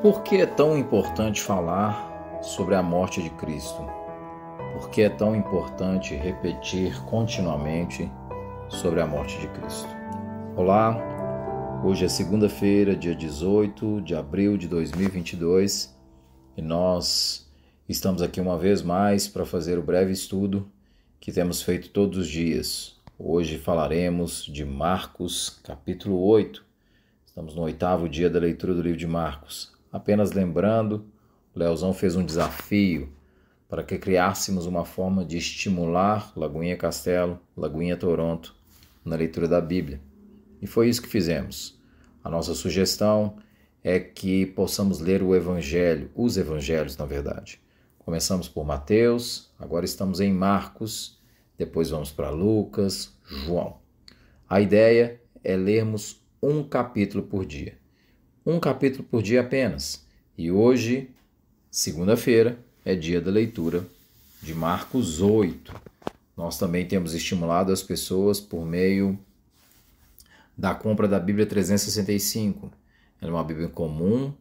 Por que é tão importante falar sobre a morte de Cristo? Por que é tão importante repetir continuamente sobre a morte de Cristo? Olá, hoje é segunda-feira, dia 18 de abril de 2022 e nós estamos aqui uma vez mais para fazer o breve estudo que temos feito todos os dias. Hoje falaremos de Marcos, capítulo 8. Estamos no 8º dia da leitura do livro de Marcos. Apenas lembrando, o Leozão fez um desafio para que criássemos uma forma de estimular Lagoinha Castelo, Lagoinha Toronto, na leitura da Bíblia. E foi isso que fizemos. A nossa sugestão é que possamos ler o Evangelho, os Evangelhos, na verdade. Começamos por Mateus, agora estamos em Marcos, depois vamos para Lucas, João. A ideia é lermos um capítulo por dia. Um capítulo por dia apenas. E hoje, segunda-feira, é dia da leitura de Marcos 8. Nós também temos estimulado as pessoas por meio da compra da Bíblia 365. Ela é uma Bíblia comum,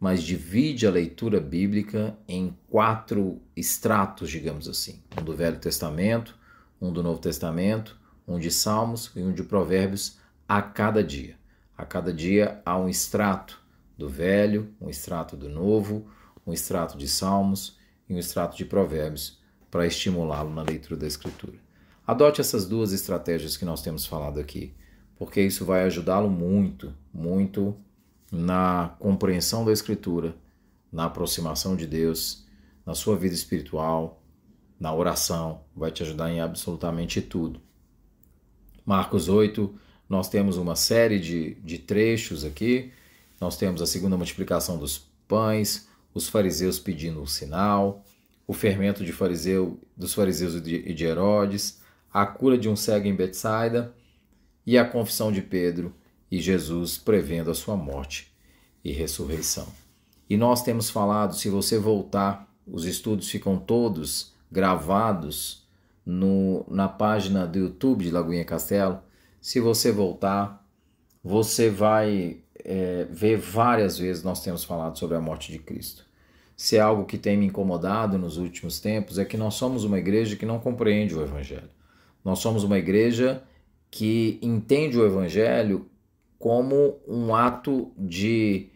mas divide a leitura bíblica em 4 extratos, digamos assim. Um do Velho Testamento, um do Novo Testamento, um de Salmos e um de Provérbios a cada dia. A cada dia há um extrato do Velho, um extrato do Novo, um extrato de Salmos e um extrato de Provérbios para estimulá-lo na leitura da Escritura. Adote essas 2 estratégias que nós temos falado aqui, porque isso vai ajudá-lo muito, muito na compreensão da Escritura, na aproximação de Deus, na sua vida espiritual, na oração, vai te ajudar em absolutamente tudo. Marcos 8, nós temos uma série de trechos aqui. Nós temos a segunda multiplicação dos pães, os fariseus pedindo um sinal, o fermento dos fariseus e de Herodes, a cura de um cego em Betsaida e a confissão de Pedro e Jesus prevendo a sua morte e ressurreição. E nós temos falado, se você voltar, os estudos ficam todos gravados na página do YouTube de Lagoinha Castelo. Se você voltar, você vai ver várias vezes nós temos falado sobre a morte de Cristo. Se é algo que tem me incomodado nos últimos tempos, é que nós somos uma igreja que não compreende o Evangelho. Nós somos uma igreja que entende o Evangelho como um ato de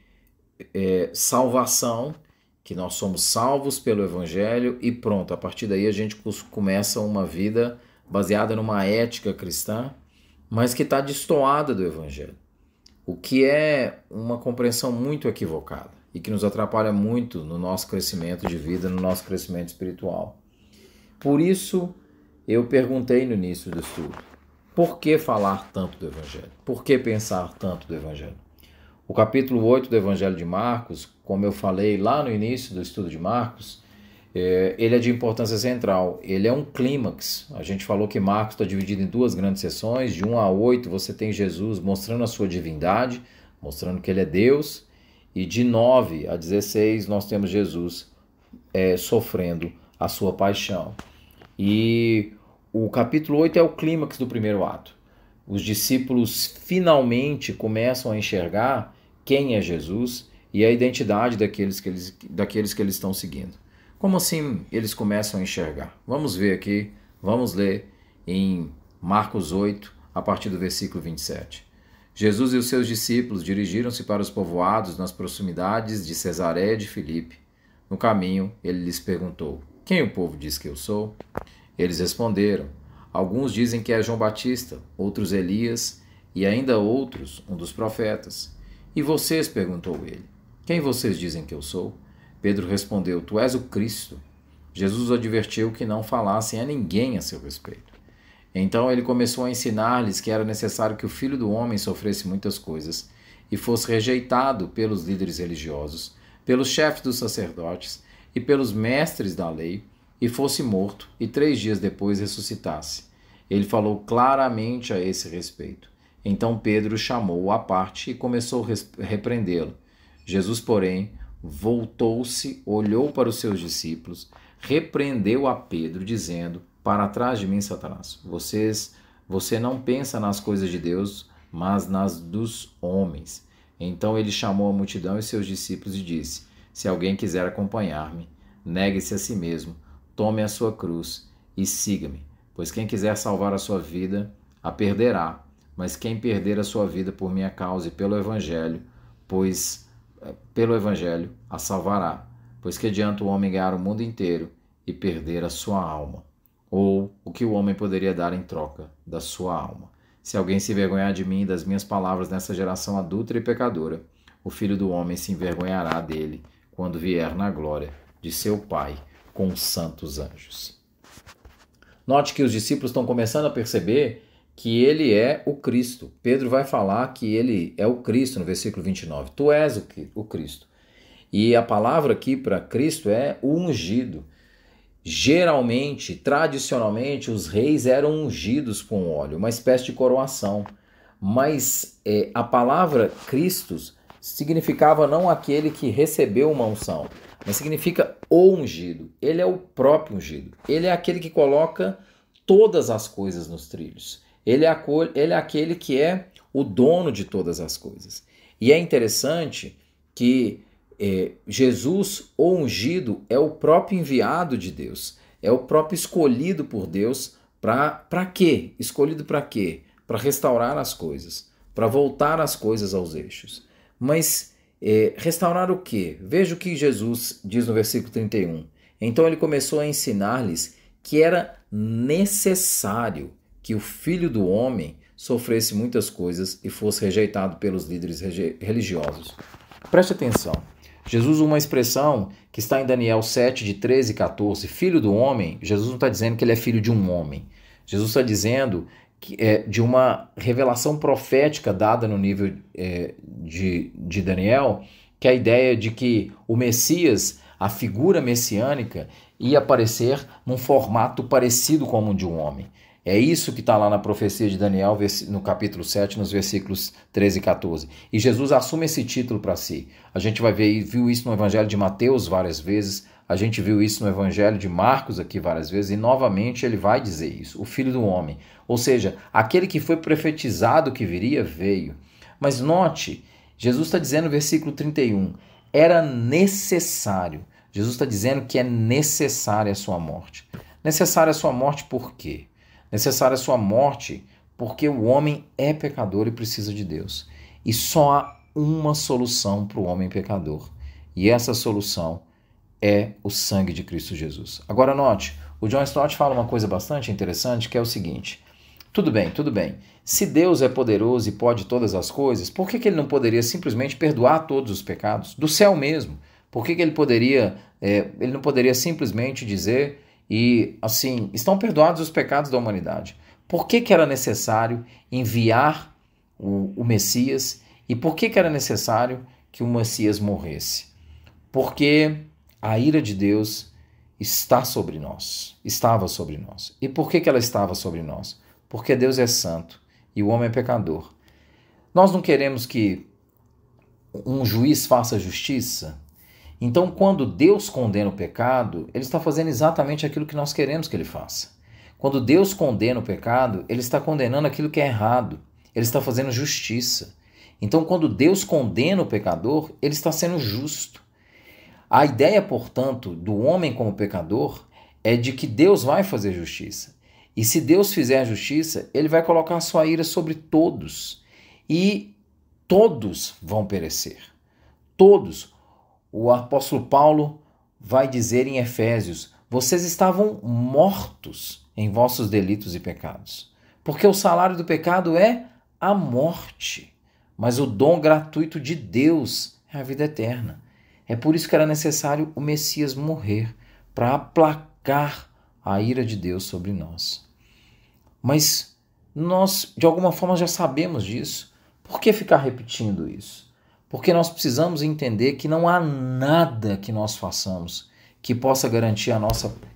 salvação, que nós somos salvos pelo Evangelho e pronto, a partir daí a gente começa uma vida baseada numa ética cristã, mas que está destoada do Evangelho. O que é uma compreensão muito equivocada e que nos atrapalha muito no nosso crescimento de vida, no nosso crescimento espiritual. Por isso, eu perguntei no início do estudo, por que falar tanto do Evangelho? Por que pensar tanto do Evangelho? O capítulo 8 do Evangelho de Marcos, como eu falei lá no início do estudo de Marcos, ele é de importância central, ele é um clímax. A gente falou que Marcos está dividido em 2 grandes sessões, de 1 a 8 você tem Jesus mostrando a sua divindade, mostrando que ele é Deus, e de 9 a 16 nós temos Jesus sofrendo a sua paixão. E o capítulo 8 é o clímax do primeiro ato. Os discípulos finalmente começam a enxergar quem é Jesus e a identidade daqueles que eles estão seguindo. Como assim eles começam a enxergar? Vamos ver aqui, vamos ler em Marcos 8, a partir do versículo 27. Jesus e os seus discípulos dirigiram-se para os povoados nas proximidades de Cesareia de Filipe. No caminho, ele lhes perguntou, quem o povo diz que eu sou? Eles responderam, alguns dizem que é João Batista, outros Elias e ainda outros, um dos profetas. E vocês? Perguntou ele. Quem vocês dizem que eu sou? Pedro respondeu, tu és o Cristo. Jesus os advertiu que não falassem a ninguém a seu respeito. Então ele começou a ensinar-lhes que era necessário que o Filho do Homem sofresse muitas coisas e fosse rejeitado pelos líderes religiosos, pelos chefes dos sacerdotes e pelos mestres da lei, e fosse morto, e 3 dias depois ressuscitasse. Ele falou claramente a esse respeito. Então Pedro chamou-o à parte e começou a repreendê-lo. Jesus, porém, voltou-se, olhou para os seus discípulos, repreendeu a Pedro, dizendo, para trás de mim, Satanás, você não pensa nas coisas de Deus, mas nas dos homens. Então ele chamou a multidão e seus discípulos e disse: Se alguém quiser acompanhar-me, negue-se a si mesmo, tome a sua cruz e siga-me. Pois quem quiser salvar a sua vida, a perderá. Mas quem perder a sua vida por minha causa e pelo Evangelho, a salvará. Pois que adianta o homem ganhar o mundo inteiro e perder a sua alma? Ou o que o homem poderia dar em troca da sua alma? Se alguém se envergonhar de mim e das minhas palavras nessa geração adúltera e pecadora, o Filho do Homem se envergonhará dele quando vier na glória de seu Pai com os santos anjos. Note que os discípulos estão começando a perceber que ele é o Cristo. Pedro vai falar que ele é o Cristo no versículo 29. Tu és o Cristo. E a palavra aqui para Cristo é o ungido. Geralmente, tradicionalmente, os reis eram ungidos com óleo, uma espécie de coroação. Mas a palavra Christus significava não aquele que recebeu uma unção, mas significa o ungido. Ele é o próprio ungido. Ele é aquele que coloca todas as coisas nos trilhos. Ele é aquele que é o dono de todas as coisas. E é interessante que Jesus, o ungido, é o próprio enviado de Deus. É o próprio escolhido por Deus. Para quê? Escolhido para quê? Para restaurar as coisas. Para voltar as coisas aos eixos. Mas restaurar o quê? Veja o que Jesus diz no versículo 31. Então ele começou a ensinar-lhes que era necessário que o Filho do Homem sofresse muitas coisas e fosse rejeitado pelos líderes religiosos. Preste atenção. Jesus usa uma expressão que está em Daniel 7, de 13 e 14. Filho do homem, Jesus não está dizendo que ele é filho de um homem. Jesus está dizendo que de uma revelação profética dada no nível de Daniel, que é a ideia de que o Messias, a figura messiânica, ia aparecer num formato parecido com o de um homem. É isso que está lá na profecia de Daniel, no capítulo 7, nos versículos 13 e 14. E Jesus assume esse título para si. A gente viu isso no Evangelho de Mateus várias vezes, a gente viu isso no Evangelho de Marcos aqui várias vezes, e novamente ele vai dizer isso, o Filho do Homem. Ou seja, aquele que foi profetizado que viria, veio. Mas note, Jesus está dizendo no versículo 31, era necessário. Jesus está dizendo que é necessária a sua morte. Necessária a sua morte por quê? Necessária a sua morte porque o homem é pecador e precisa de Deus. E só há uma solução para o homem pecador. E essa solução é o sangue de Cristo Jesus. Agora note, o John Stott fala uma coisa bastante interessante, que é o seguinte. Tudo bem. Se Deus é poderoso e pode todas as coisas, por que ele não poderia simplesmente perdoar todos os pecados? Do céu mesmo. Por que ele não poderia simplesmente dizer... E assim, estão perdoados os pecados da humanidade. Por que era necessário enviar o Messias? E por que era necessário que o Messias morresse? Porque a ira de Deus estava sobre nós. E por que ela estava sobre nós? Porque Deus é santo e o homem é pecador. Nós não queremos que um juiz faça justiça. Então, quando Deus condena o pecado, ele está fazendo exatamente aquilo que nós queremos que ele faça. Quando Deus condena o pecado, ele está condenando aquilo que é errado. Ele está fazendo justiça. Então, quando Deus condena o pecador, ele está sendo justo. A ideia, portanto, do homem como pecador é de que Deus vai fazer justiça. E se Deus fizer justiça, ele vai colocar a sua ira sobre todos. E todos vão perecer. Todos. O apóstolo Paulo vai dizer em Efésios, vocês estavam mortos em vossos delitos e pecados, porque o salário do pecado é a morte, mas o dom gratuito de Deus é a vida eterna. É por isso que era necessário o Messias morrer, para aplacar a ira de Deus sobre nós. Mas nós, de alguma forma, já sabemos disso. Por que ficar repetindo isso? Porque nós precisamos entender que não há nada que nós façamos que possa garantir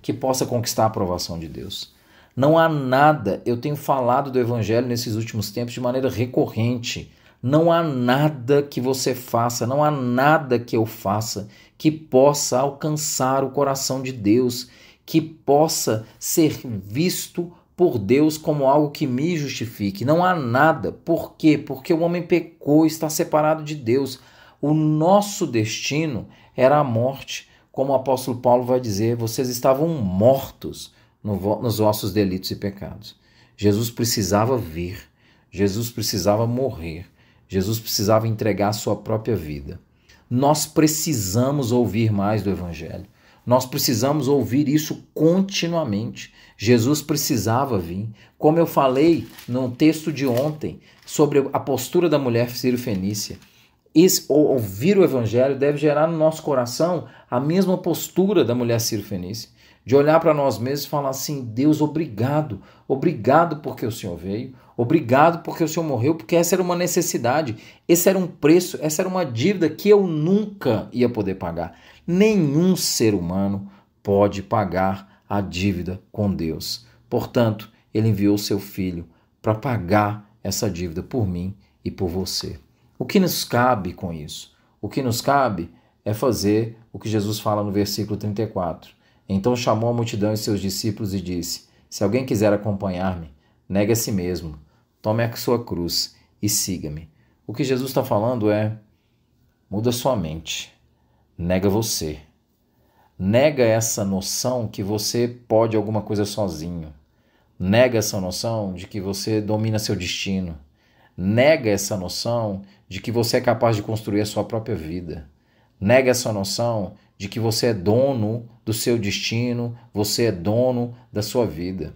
que possa conquistar a aprovação de Deus. Não há nada, eu tenho falado do Evangelho nesses últimos tempos de maneira recorrente. Não há nada que você faça, não há nada que eu faça que possa alcançar o coração de Deus, que possa ser visto por Deus como algo que me justifique. Não há nada. Por quê? Porque o homem pecou, está separado de Deus. O nosso destino era a morte. Como o apóstolo Paulo vai dizer, vocês estavam mortos nos vossos delitos e pecados. Jesus precisava vir. Jesus precisava morrer. Jesus precisava entregar a sua própria vida. Nós precisamos ouvir mais do Evangelho. Nós precisamos ouvir isso continuamente. Jesus precisava vir. Como eu falei no texto de ontem sobre a postura da mulher sírio-fenícia, ouvir o Evangelho deve gerar no nosso coração a mesma postura da mulher sírio-fenícia, de olhar para nós mesmos e falar assim: Deus, obrigado, obrigado porque o Senhor veio, obrigado porque o Senhor morreu, porque essa era uma necessidade, esse era um preço, essa era uma dívida que eu nunca ia poder pagar. Nenhum ser humano pode pagar a dívida com Deus. Portanto, ele enviou seu Filho para pagar essa dívida por mim e por você. O que nos cabe com isso? O que nos cabe é fazer o que Jesus fala no versículo 34. Então chamou a multidão e seus discípulos e disse: se alguém quiser acompanhar-me, negue a si mesmo, tome a sua cruz e siga-me. O que Jesus está falando é: muda sua mente, nega você. Nega essa noção que você pode alguma coisa sozinho. Nega essa noção de que você domina seu destino. Nega essa noção de que você é capaz de construir a sua própria vida. Nega essa noção de que você é dono do seu destino, você é dono da sua vida.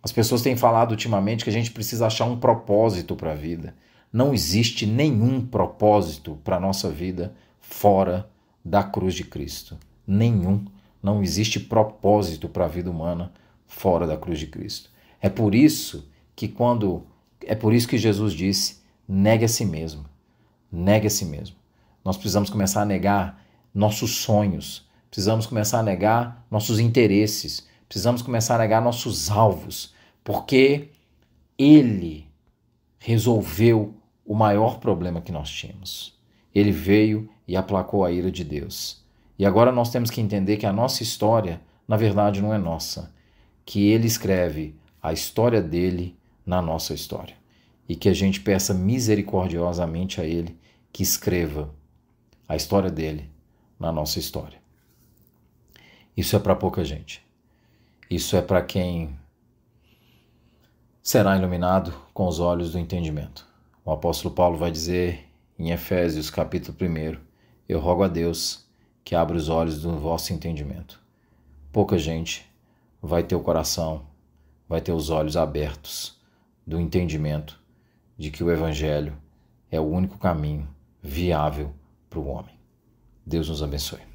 As pessoas têm falado ultimamente que a gente precisa achar um propósito para a vida. Não existe nenhum propósito para a nossa vida fora da cruz de Cristo. Nenhum. Não existe propósito para a vida humana fora da cruz de Cristo. É por isso que Jesus disse: negue a si mesmo. Negue a si mesmo. Nós precisamos começar a negar nossos sonhos, precisamos começar a negar nossos interesses, precisamos começar a negar nossos alvos, porque Ele resolveu o maior problema que nós tínhamos. Ele veio e aplacou a ira de Deus. E agora nós temos que entender que a nossa história, na verdade, não é nossa, que Ele escreve a história dele na nossa história. E que a gente peça misericordiosamente a Ele que escreva a história dele na nossa história. Isso é para pouca gente. Isso é para quem será iluminado com os olhos do entendimento. O apóstolo Paulo vai dizer em Efésios capítulo 1: eu rogo a Deus que abra os olhos do vosso entendimento. Pouca gente vai ter o coração, vai ter os olhos abertos do entendimento de que o Evangelho é o único caminho viável para o homem. Deus nos abençoe.